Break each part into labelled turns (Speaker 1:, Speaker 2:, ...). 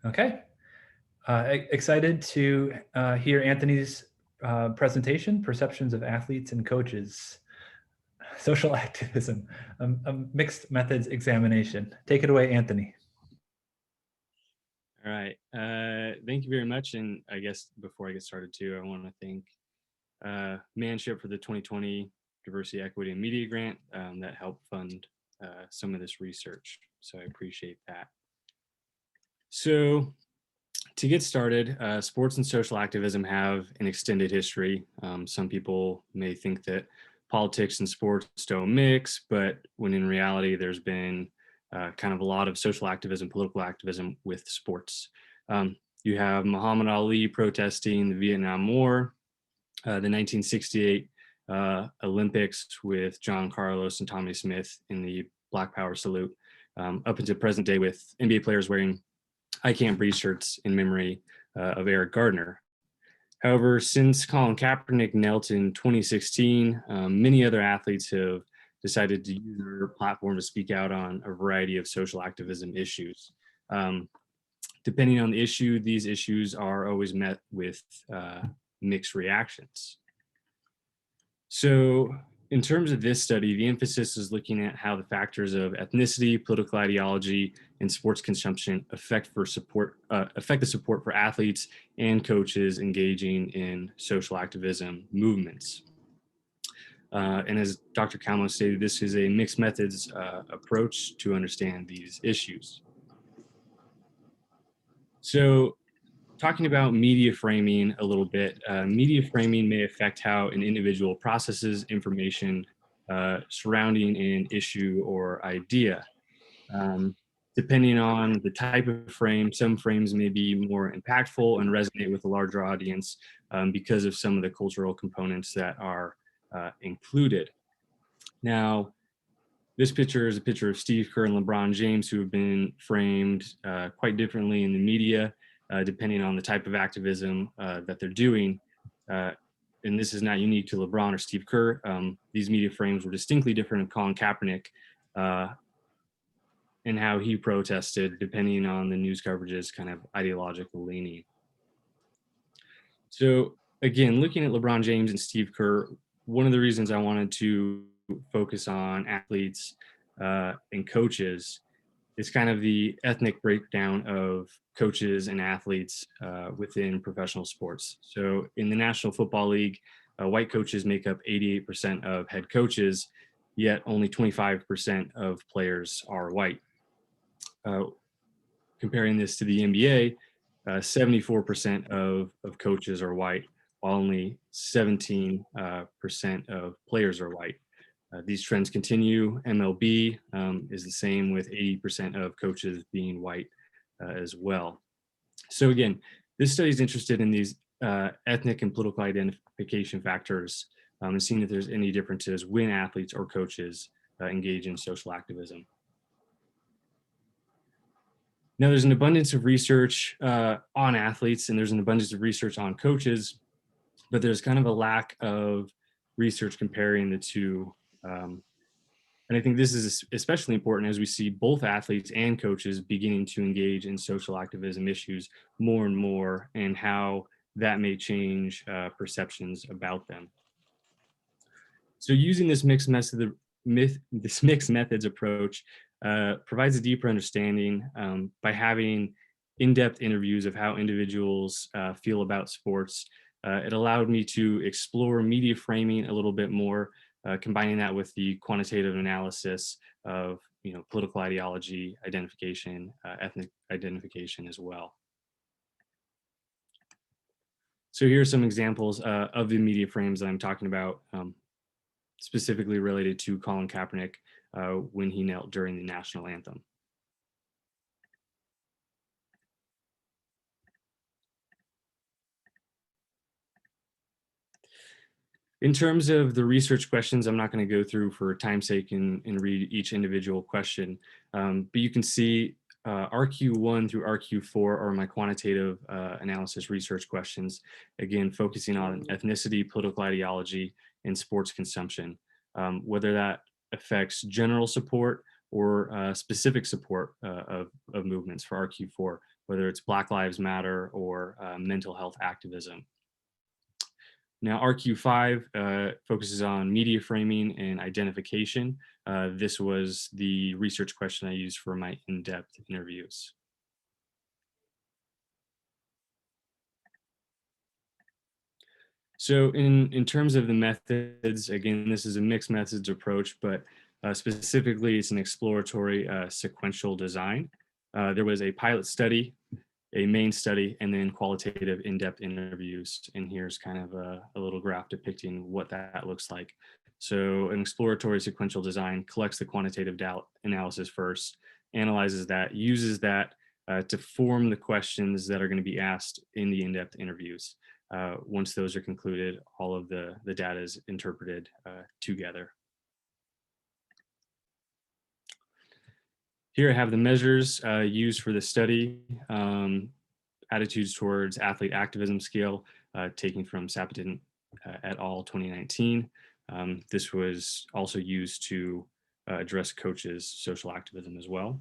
Speaker 1: Okay. Excited to hear Anthony's presentation, Perceptions of Athletes and Coaches, Social Activism, a Mixed Methods Examination. Take it away, Anthony.
Speaker 2: All right. Thank you very much. And I guess before I get started too, I want to thank Manship for the 2020 Diversity, Equity, and Media Grant that helped fund some of this research. So I appreciate that. So to get started, sports and social activism have an extended history. Some people may think that politics and sports don't mix, but when in reality, there's been kind of a lot of social activism, political activism with sports. You have Muhammad Ali protesting the Vietnam War, the 1968 Olympics with John Carlos and Tommy Smith in the Black Power salute, up until present day with NBA players wearing I Can't Breathe shirts in memory of Eric Gardner. However, since Colin Kaepernick knelt in 2016, many other athletes have decided to use their platform to speak out on a variety of social activism issues. Depending on the issue, these issues are always met with mixed reactions. So in terms of this study, the emphasis is looking at how the factors of ethnicity, political ideology, and sports consumption affect the support for athletes and coaches engaging in social activism movements. And as Dr. Calmo stated, this is a mixed methods approach to understand these issues. So talking about media framing a little bit, media framing may affect how an individual processes information surrounding an issue or idea. Depending on the type of frame, some frames may be more impactful and resonate with a larger audience because of some of the cultural components that are included. Now, this picture is a picture of Steve Kerr and LeBron James, who have been framed quite differently in the media, depending on the type of activism that they're doing. And this is not unique to LeBron or Steve Kerr. These media frames were distinctly different of Colin Kaepernick and how he protested, depending on the news coverage's kind of ideological leaning. So again, looking at LeBron James and Steve Kerr, one of the reasons I wanted to focus on athletes and coaches is kind of the ethnic breakdown of coaches and athletes within professional sports. So in the National Football League, white coaches make up 88% of head coaches, yet only 25% of players are white. Comparing this to the NBA, 74% of coaches are white, while only 17% of players are white. These trends continue. MLB is the same, with 80% of coaches being white as well. So again, this study is interested in these ethnic and political identification factors and seeing if there's any differences when athletes or coaches engage in social activism. Now, there's an abundance of research on athletes and there's an abundance of research on coaches, but there's kind of a lack of research comparing the two. And I think this is especially important as we see both athletes and coaches beginning to engage in social activism issues more and more, and how that may change perceptions about them. So using this mixed methods approach provides a deeper understanding by having in-depth interviews of how individuals feel about sports. It allowed me to explore media framing a little bit more, combining that with the quantitative analysis of political ideology identification, ethnic identification as well. So here are some examples of the media frames that I'm talking about, specifically related to Colin Kaepernick when he knelt during the national anthem. In terms of the research questions, I'm not going to go through for time's sake and read each individual question, but you can see RQ1 through RQ4 are my quantitative analysis research questions, again, focusing on ethnicity, political ideology, and sports consumption, whether that affects general support or specific support of of movements for RQ4, whether it's Black Lives Matter or mental health activism. Now, RQ5 focuses on media framing and identification. This was the research question I used for my in-depth interviews. So in terms of the methods, again, this is a mixed methods approach, but specifically it's an exploratory sequential design. There was a pilot study, a main study, and then qualitative in-depth interviews. And here's kind of a little graph depicting what that looks like. So an exploratory sequential design collects the quantitative analysis first, analyzes that, uses that to form the questions that are going to be asked in the in-depth interviews. Once those are concluded, all of the data is interpreted together. Here I have the measures used for the study. Attitudes towards athlete activism scale, taken from Sapatin et al. 2019. This was also used to address coaches' social activism as well.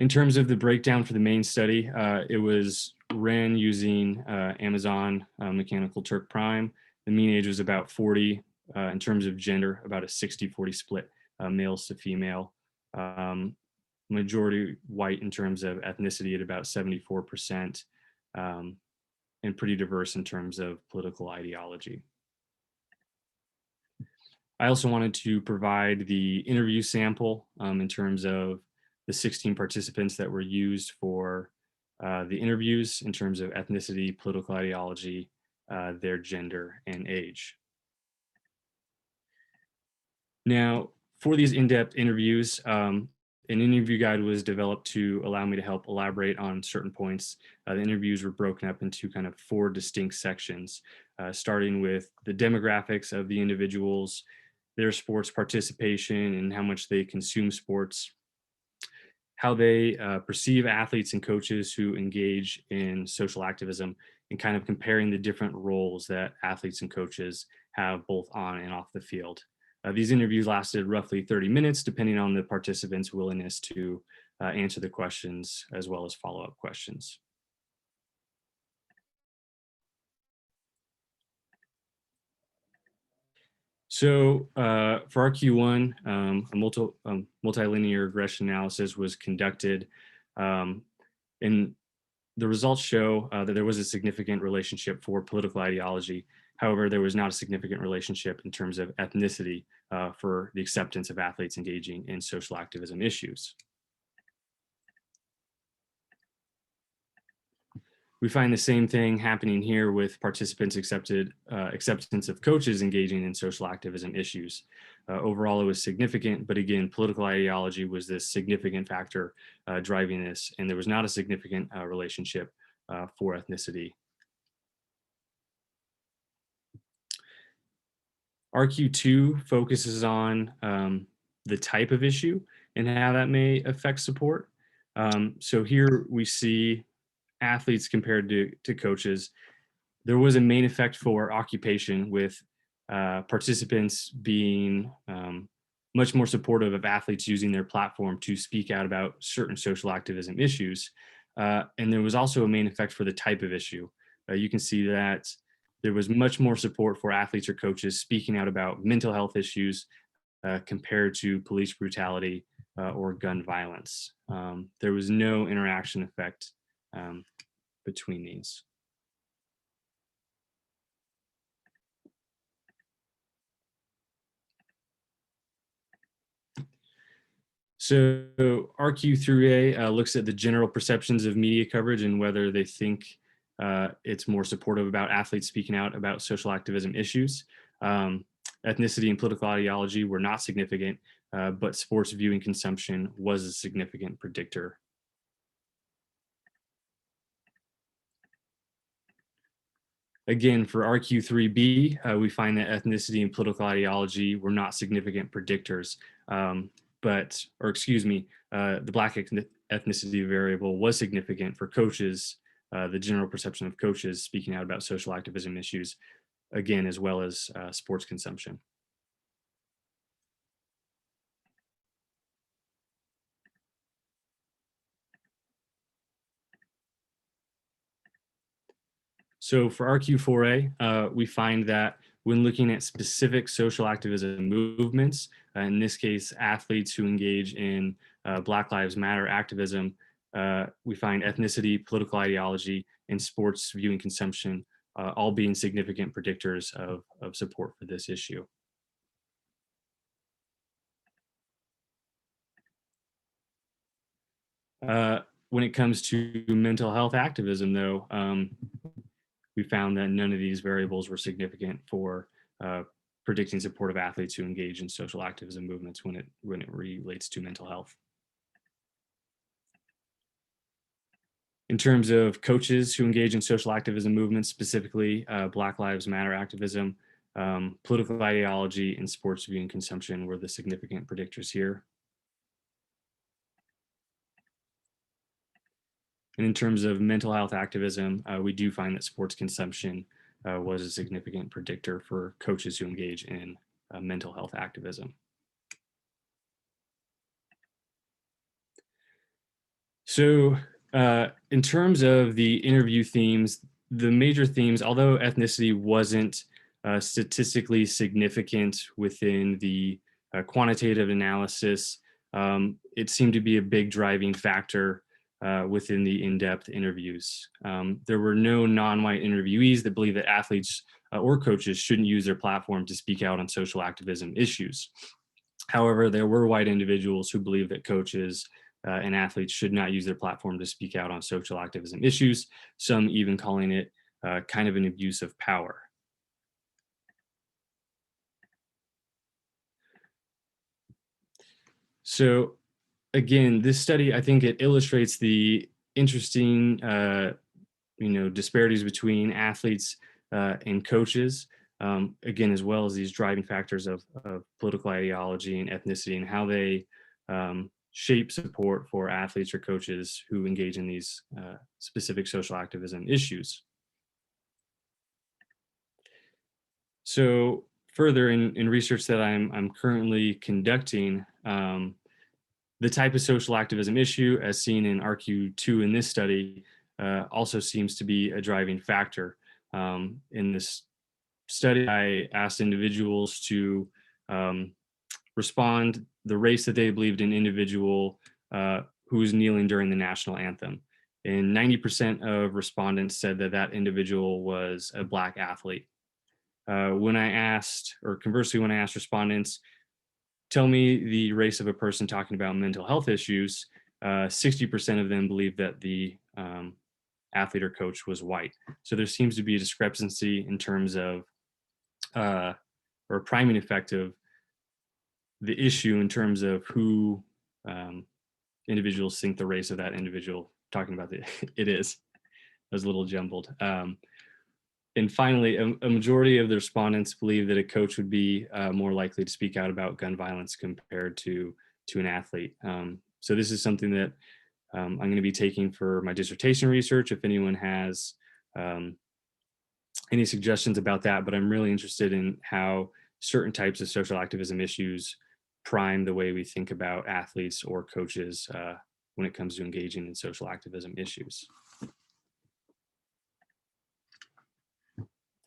Speaker 2: In terms of the breakdown for the main study, it was ran using Amazon Mechanical Turk Prime. The mean age was about 40. In terms of gender, about a 60-40 split, males to female. Majority white in terms of ethnicity at about 74%, and pretty diverse in terms of political ideology. I also wanted to provide the interview sample in terms of the 16 participants that were used for the interviews in terms of ethnicity, political ideology, their gender, and age. Now, for these in-depth interviews, an interview guide was developed to allow me to help elaborate on certain points. The interviews were broken up into kind of 4 distinct sections, starting with the demographics of the individuals, their sports participation and how much they consume sports, how they perceive athletes and coaches who engage in social activism, and kind of comparing the different roles that athletes and coaches have both on and off the field. These interviews lasted roughly 30 minutes, depending on the participants' willingness to answer the questions as well as follow-up questions. So for RQ1, a multilinear regression analysis was conducted, and the results show that there was a significant relationship for political ideology. However, there was not a significant relationship in terms of ethnicity for the acceptance of athletes engaging in social activism issues. We find the same thing happening here with participants' acceptance of coaches engaging in social activism issues. Overall, it was significant, but again, political ideology was this significant factor driving this, and there was not a significant relationship for ethnicity. RQ2 focuses on the type of issue and how that may affect support. So here we see athletes compared to coaches. There was a main effect for occupation, with participants being much more supportive of athletes using their platform to speak out about certain social activism issues. And there was also a main effect for the type of issue. You can see that there was much more support for athletes or coaches speaking out about mental health issues compared to police brutality or gun violence. There was no interaction effect between these. So RQ3A looks at the general perceptions of media coverage and whether they think it's more supportive about athletes speaking out about social activism issues. Ethnicity and political ideology were not significant, but sports viewing consumption was a significant predictor. Again, for RQ3B, we find that ethnicity and political ideology were not significant predictors, the Black ethnicity variable was significant for coaches, the general perception of coaches speaking out about social activism issues, again, as well as sports consumption. So for RQ4A, we find that when looking at specific social activism movements, in this case, athletes who engage in Black Lives Matter activism, we find ethnicity, political ideology, and sports viewing consumption all being significant predictors of support for this issue. When it comes to mental health activism, though, we found that none of these variables were significant for predicting support of athletes who engage in social activism movements when it relates to mental health. In terms of coaches who engage in social activism movements, specifically Black Lives Matter activism, political ideology, and sports viewing consumption were the significant predictors here. And in terms of mental health activism, we do find that sports consumption was a significant predictor for coaches who engage in mental health activism. So in terms of the interview themes, the major themes, although ethnicity wasn't statistically significant within the quantitative analysis, it seemed to be a big driving factor within the in-depth interviews. There were no non-white interviewees that believe that athletes or coaches shouldn't use their platform to speak out on social activism issues. However, there were white individuals who believe that coaches and athletes should not use their platform to speak out on social activism issues, some even calling it kind of an abuse of power. So again, this study, I think it illustrates the interesting, disparities between athletes and coaches. Again, as well as these driving factors of political ideology and ethnicity and how they shape support for athletes or coaches who engage in these specific social activism issues. So further in research that I'm currently conducting, the type of social activism issue as seen in RQ2 in this study also seems to be a driving factor. In this study, I asked individuals to respond the race that they believed an individual who was kneeling during the national anthem. And 90% of respondents said that that individual was a Black athlete. When I asked, or conversely, when I asked respondents, tell me the race of a person talking about mental health issues, 60% of them believe that the athlete or coach was white. So there seems to be a discrepancy in terms of, or a priming effect of the issue in terms of who individuals think the race of that individual talking about it is. It was a little jumbled. And finally, a majority of the respondents believe that a coach would be more likely to speak out about gun violence compared to an athlete. So this is something that I'm going to be taking for my dissertation research if anyone has any suggestions about that, but I'm really interested in how certain types of social activism issues prime the way we think about athletes or coaches when it comes to engaging in social activism issues.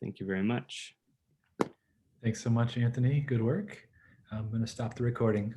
Speaker 2: Thank you very much.
Speaker 1: Thanks so much, Anthony. Good work. I'm going to stop the recording.